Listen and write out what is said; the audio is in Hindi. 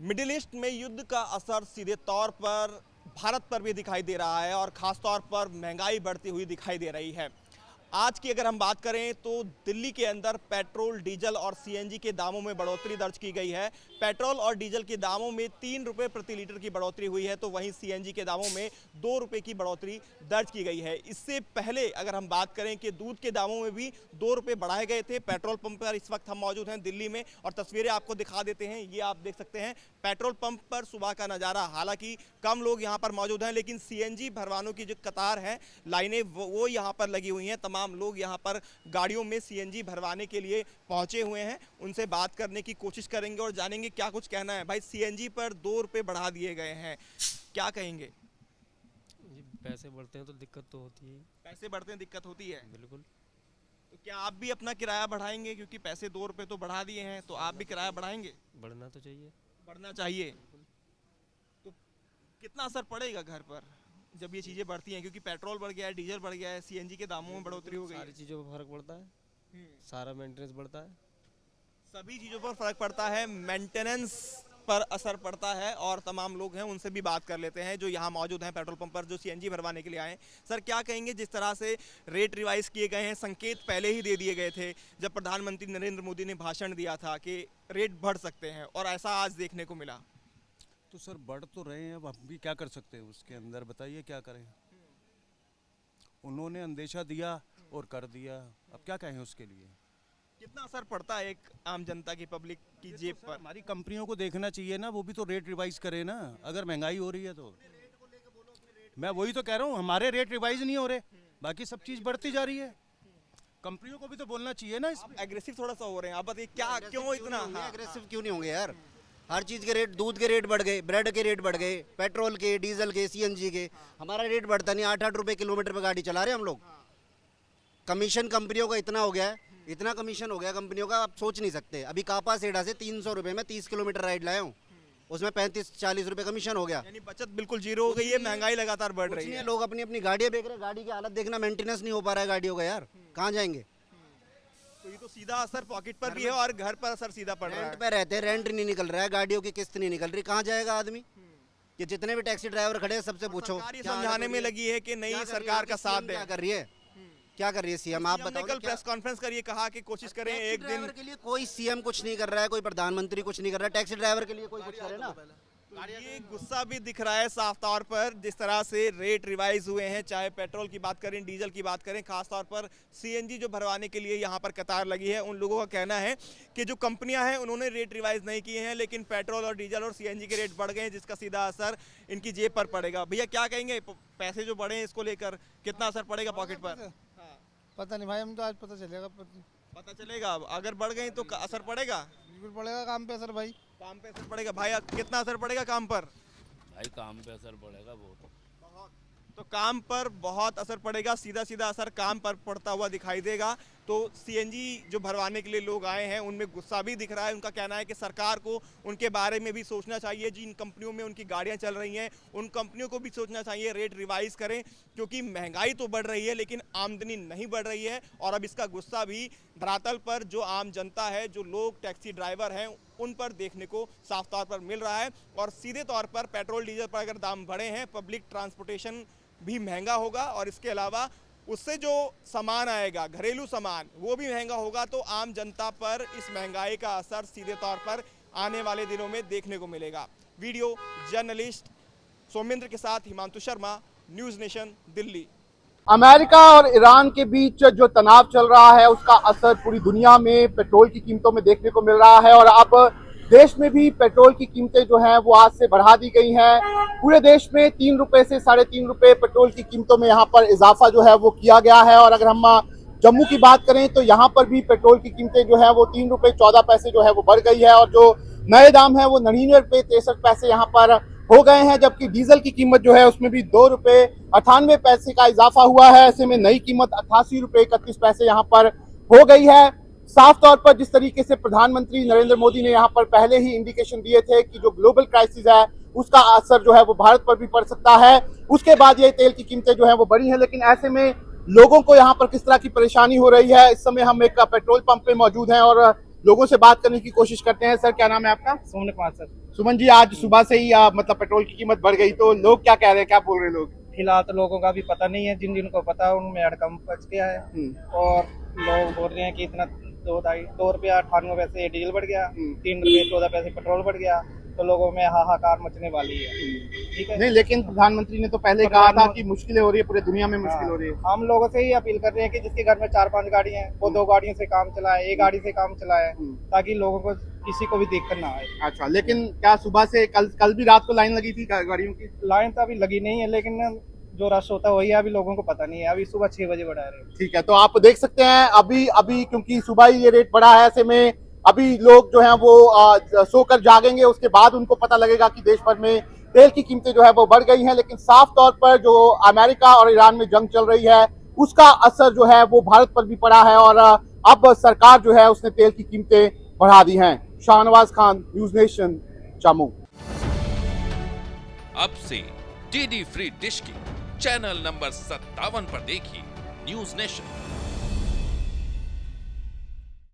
मिडिल ईस्ट में युद्ध का असर सीधे तौर पर भारत पर भी दिखाई दे रहा है और ख़ास तौर पर महंगाई बढ़ती हुई दिखाई दे रही है। आज की अगर हम बात करें तो दिल्ली के अंदर पेट्रोल, डीजल और सीएनजी के दामों में बढ़ोतरी दर्ज की गई है। पेट्रोल और डीजल के दामों में 3 रुपये प्रति लीटर की बढ़ोतरी हुई है, तो वहीं सीएनजी के दामों में 2 रुपये की बढ़ोतरी दर्ज की गई है। इससे पहले अगर हम बात करें कि दूध के दामों में भी 2 रुपये बढ़ाए गए थे। पेट्रोल पंप पर इस वक्त हम मौजूद हैं दिल्ली में और तस्वीरें आपको दिखा देते हैं। ये आप देख सकते हैं पेट्रोल पंप पर सुबह का नज़ारा। हालांकि कम लोग यहाँ पर मौजूद हैं, लेकिन सीएनजी भरवानों की जो कतार है, लाइनें वो यहाँ पर लगी हुई हैं। तमाम लोग यहाँ पर गाड़ियों में सीएनजी भरवाने के लिए पहुंचे हुए हैं। उनसे बात करने की कोशिश करेंगे और जानेंगे क्या कुछ कहना है। भाई, सीएनजी पर 2 रुपये बढ़ा दिए गए हैं, क्या कहेंगे? पैसे बढ़ते हैं तो दिक्कत तो होती है। पैसे बढ़ते हैं, दिक्कत होती है। बिल्कुल। तो क्या आप भी अपना किराया बढ़ाएंगे? क्योंकि पैसे 2 रुपये तो बढ़ा दिए हैं, तो आप भी किराया बढ़ाएंगे? बढ़ना तो चाहिए। बढ़ना चाहिए। तो कितना असर पड़ेगा घर पर जब ये चीज़ें बढ़ती हैं? क्योंकि पेट्रोल बढ़ गया है, डीजल बढ़ गया है, सीएनजी के दामों में बढ़ोतरी हो गई है। सारी चीज़ों पर फर्क पड़ता है, सारा मेंटेनेंस बढ़ता है, सभी चीज़ों पर फर्क पड़ता है, मेंटेनेंस पर असर पड़ता है। और तमाम लोग हैं, उनसे भी बात कर लेते हैं जो यहाँ मौजूद हैं पेट्रोल पंप पर, जो सीएनजी भरवाने के लिए आए हैं। सर, क्या कहेंगे? जिस तरह से रेट रिवाइज किए गए हैं, संकेत पहले ही दे दिए गए थे जब प्रधानमंत्री नरेंद्र मोदी ने भाषण दिया था कि रेट बढ़ सकते हैं, और ऐसा आज देखने को मिला। तो सर बढ़ तो रहे हैं, अब हम भी क्या कर सकते हैं उसके अंदर, बताइए क्या करें। उन्होंने अंदेशा दिया और कर दिया, अब क्या कहें उसके लिए। कितना असर पड़ता है एक आम जनता की, पब्लिक की जेब पर? हमारी कंपनियों को देखना चाहिए ना, वो भी तो रेट रिवाइज करे ना। अगर महंगाई हो रही है तो मैं वही तो कह रहा हूँ, हमारे रेट रिवाइज नहीं हो रहे, बाकी सब चीज़ बढ़ती जा रही है। कंपनियों को भी तो बोलना चाहिए ना। इसमें एग्रेसिव थोड़ा सा हो रहे हैं, आप बताइए क्या, क्यों इतना? हाँ, एग्रेसिव क्यों नहीं होंगे यार? हर चीज़ के रेट, दूध के रेट बढ़ गए, ब्रेड के रेट बढ़ गए, पेट्रोल के, डीजल के, सीएनजी के। हमारा रेट बढ़ता नहीं, 8-8 रुपये किलोमीटर पे गाड़ी चला रहे हैं हम लोग। कमीशन कंपनियों का इतना हो गया है, इतना कमीशन हो गया कंपनियों का, आप सोच नहीं सकते। अभी कापा सेडा से 300 रुपये में 30 किलोमीटर राइड लाया हूँ, उसमें 35-40 रुपये कमीशन हो गया। यानी बचत बिल्कुल जीरो हो गई है, महंगाई लगातार बढ़ रही है। लोग अपनी अपनी गाड़ियाँ बेच रहे हैं, गाड़ी की हालत देखना, मेंटेनेंस नहीं हो पा रहा है गाड़ियों का यार, कहाँ जाएंगे? तो ये तो सीधा असर पॉकेट पर भी है और घर पर असर सीधा पड़ रहा है। रेंट पे रहते हैं, रेंट नहीं निकल रहा है, गाड़ियों की किस्त नहीं निकल रही, कहाँ जाएगा आदमी? कि जितने भी टैक्सी ड्राइवर खड़े हैं सबसे पूछो, सरकार ये समझाने में लगी है कि नहीं, सरकार का साथ दे। क्या कर रही है, क्या कर रही है सीएम? आप बताओ। कल प्रेस कॉन्फ्रेंस करिए, कहा कि कोशिश करें एक दिन के लिए कोई सीएम कुछ नहीं कर रहा है, कोई प्रधानमंत्री कुछ नहीं कर रहा है, टैक्सी ड्राइवर के लिए कोई कुछ करे ना। तो ये गुस्सा भी दिख रहा है साफ तौर पर, जिस तरह से रेट रिवाइज हुए हैं, चाहे पेट्रोल की बात करें, डीजल की बात करें, खास तौर पर सीएनजी जो भरवाने के लिए यहाँ पर कतार लगी है। उन लोगों का कहना है कि जो कंपनियां हैं उन्होंने रेट रिवाइज नहीं किए हैं, लेकिन पेट्रोल और डीजल और सीएनजी के रेट बढ़ गए हैं, जिसका सीधा असर इनकी जेब पर पड़ेगा। भैया, क्या कहेंगे? पैसे जो बढ़े हैं, इसको लेकर कितना असर पड़ेगा पॉकेट पर? पता नहीं भाई, हम तो आज पता चलेगा। पता चलेगा, अगर बढ़ गई तो असर पड़ेगा। बिल्कुल पड़ेगा, काम पे असर भाई। काम पे असर पड़ेगा। भाई, कितना असर पड़ेगा काम पर? भाई काम पे असर पड़ेगा बहुत। तो काम पर बहुत असर पड़ेगा, सीधा सीधा असर काम पर पड़ता हुआ दिखाई देगा। तो सीएनजी जो भरवाने के लिए लोग आए हैं, उनमें गुस्सा भी दिख रहा है। उनका कहना है कि सरकार को उनके बारे में भी सोचना चाहिए। जिन कंपनियों में उनकी गाड़ियां चल रही हैं, उन कंपनियों को भी सोचना चाहिए, रेट रिवाइज करें, क्योंकि महंगाई तो बढ़ रही है लेकिन आमदनी नहीं बढ़ रही है। और अब इसका गुस्सा भी धरातल पर जो आम जनता है, जो लोग टैक्सी ड्राइवर हैं, उन पर देखने को साफ तौर पर मिल रहा है। और सीधे तौर पर पेट्रोल डीजल पर अगर दाम बढ़े हैं, पब्लिक ट्रांसपोर्टेशन भी महंगा होगा, और इसके अलावा उससे जो सामान आएगा, घरेलू सामान, वो भी महंगा होगा। तो आम जनता पर इस महंगाई का असर सीधे तौर पर आने वाले दिनों में देखने को मिलेगा। वीडियो जर्नलिस्ट सोमेंद्र के साथ Himanshu Sharma, news nation, Delhi. America और ईरान के बीच जो तनाव चल रहा है, उसका असर पूरी दुनिया में पेट्रोल की कीमतों में देखने को मिल रहा है। और अब देश में भी पेट्रोल की कीमतें जो हैं वो आज से बढ़ा दी गई हैं। पूरे देश में 3 रुपए से 3.5 रुपए पेट्रोल की कीमतों में यहाँ पर इजाफा जो है वो किया गया है। और अगर हम जम्मू की बात करें तो यहाँ पर भी पेट्रोल की कीमतें जो है वो 3 रुपए 14 पैसे जो है वो बढ़ गई है। और जो नए दाम है वो 99 रुपए 63 पैसे यहाँ पर हो गए हैं। जबकि डीजल की कीमत जो है उसमें भी 2 रुपए 98 पैसे का इजाफा हुआ है। ऐसे में नई कीमत 88 रुपए 31 पैसे यहाँ पर हो गई है। साफ तौर पर जिस तरीके से प्रधानमंत्री नरेंद्र मोदी ने यहाँ पर पहले ही इंडिकेशन दिए थे कि जो ग्लोबल क्राइसिस है उसका असर जो है वो भारत पर भी पड़ सकता है, उसके बाद ये तेल की कीमतें जो है वो बढ़ी हैं। लेकिन ऐसे में लोगों को यहाँ पर किस तरह की परेशानी हो रही है, इस समय हम एक पेट्रोल पंप पे मौजूद हैं और लोगों से बात करने की कोशिश करते हैं। सर क्या नाम है आपका? सुमन कुमार सर। सुमन जी, आज सुबह से ही मतलब पेट्रोल की कीमत बढ़ गई, तो लोग क्या कह रहे हैं, क्या बोल रहे हैं लोग? फिलहाल तो लोगों का भी पता नहीं है, जिन जिनको पता है उनमें हड़कंप मच गया है। और लोग बोल रहे हैं कि इतना 2 रुपया 98 पैसे डीजल बढ़ गया, 3 रुपये 14 पैसे पेट्रोल बढ़ गया, तो लोगों में हाहाकार मचने वाली है। ठीक है, नहीं, लेकिन प्रधानमंत्री ने तो पहले कहा था कि मुश्किलें हो रही है, पूरे दुनिया में मुश्किल हो रही है। हम लोगों से ही अपील कर रहे हैं कि जिसके घर में 4-5 गाड़ी हैं वो 2 गाड़ियों से काम चलाए, 1 गाड़ी से काम चलाए, ताकि लोगों को किसी को भी दिक्कत ना आए। अच्छा, लेकिन क्या सुबह से कल भी रात को लाइन लगी थी गाड़ियों की? लाइन तो अभी लगी नहीं है, लेकिन जो रश होता है वही अभी लोगों को पता नहीं है। अभी सुबह 6 बजे बढ़ा रहे हैं। ठीक है, तो आप देख सकते हैं अभी क्योंकि सुबह ही ये रेट बढ़ा है, ऐसे में अभी लोग जो हैं वो सोकर जागेंगे, उसके बाद उनको पता लगेगा कि देश भर में तेल की कीमतें जो है वो बढ़ गई हैं। लेकिन साफ तौर पर जो अमेरिका और ईरान में जंग चल रही है उसका असर जो है वो भारत पर भी पड़ा है, और अब सरकार जो है उसने तेल की कीमतें बढ़ा दी हैं। Shahnawaz Khan, news nation, Jammu. अब से डीडी फ्री डिश की चैनल नंबर 57 पर देखिए न्यूज नेशन।